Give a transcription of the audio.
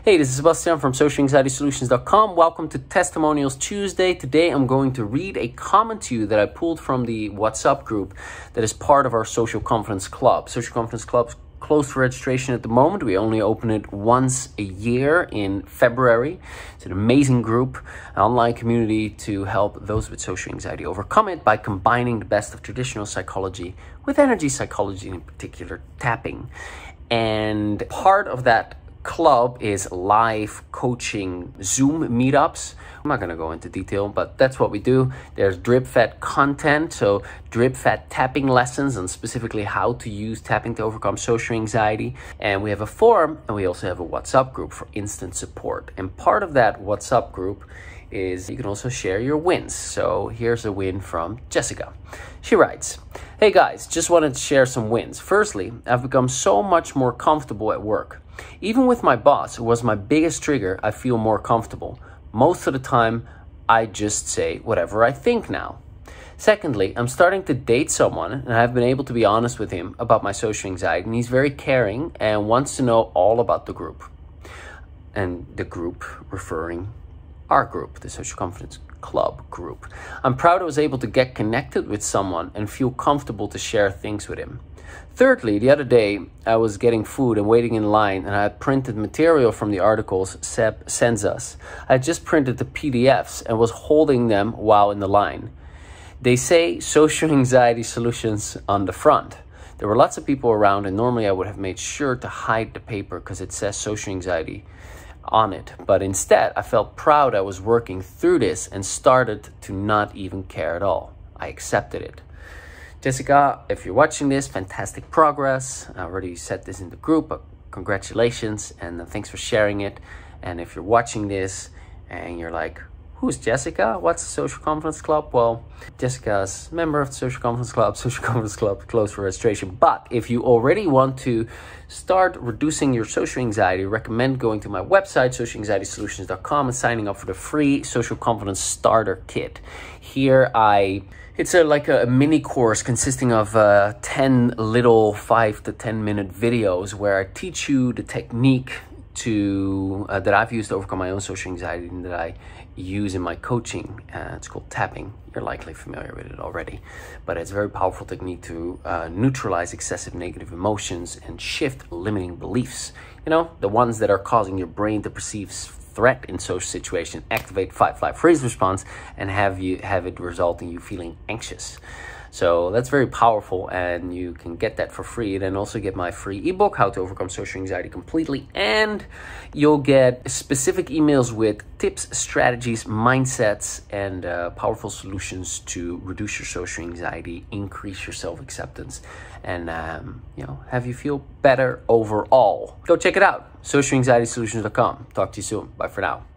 Hey, this is Sebastian from SocialAnxietySolutions.com. Welcome to Testimonials Tuesday. Today I'm going to read a comment to you that I pulled from the WhatsApp group that is part of our Social Confidence Club. Social Confidence Club is closed for registration at the moment. We only open it once a year in February. It's an amazing group, an online community to help those with social anxiety overcome it by combining the best of traditional psychology with energy psychology, in particular tapping. And part of that club is live coaching Zoom meetups. I'm not going to go into detail, but that's what we do. There's drip-fed content, so drip-fed tapping lessons and specifically how to use tapping to overcome social anxiety. And we have a forum, and we also have a WhatsApp group for instant support. And part of that WhatsApp group is you can also share your wins. So here's a win from Jessica. She writes, "Hey guys, just wanted to share some wins. Firstly, I've become so much more comfortable at work. Even with my boss, who was my biggest trigger, I feel more comfortable. Most of the time, I just say whatever I think now. Secondly, I'm starting to date someone, and I've been able to be honest with him about my social anxiety, and he's very caring and wants to know all about the group." And the group referring our group, the Social Confidence Club group. "I'm proud I was able to get connected with someone and feel comfortable to share things with him. Thirdly, the other day, I was getting food and waiting in line, and I had printed material from the articles Seb sends us. I had just printed the PDFs and was holding them while in the line. They say social anxiety solutions on the front. There were lots of people around, and normally I would have made sure to hide the paper because it says social anxiety on it. But instead, I felt proud I was working through this and started to not even care at all. I accepted it." Jessica, if you're watching this, fantastic progress. I already said this in the group, but congratulations and thanks for sharing it. And if you're watching this and you're like, "Who's Jessica? What's the Social Confidence Club?" Well, Jessica's a member of the Social Confidence Club. Social Confidence Club closed for registration. But if you already want to start reducing your social anxiety, I recommend going to my website, SocialAnxietySolutions.com, and signing up for the free Social Confidence Starter Kit. Here it's like a mini course consisting of 10 little 5 to 10 minute videos where I teach you the technique that I've used to overcome my own social anxiety and that I use in my coaching. It's called tapping. You're likely familiar with it already, but it's a very powerful technique to neutralize excessive negative emotions and shift limiting beliefs. You know, the ones that are causing your brain to perceive threat in social situation, activate fight, flight, freeze response, and have it result in you feeling anxious. So that's very powerful, and you can get that for free. And then also get my free ebook, How to Overcome Social Anxiety Completely. And you'll get specific emails with tips, strategies, mindsets, and powerful solutions to reduce your social anxiety, increase your self-acceptance, and have you feel better overall. Go check it out, SocialAnxietySolutions.com. Talk to you soon. Bye for now.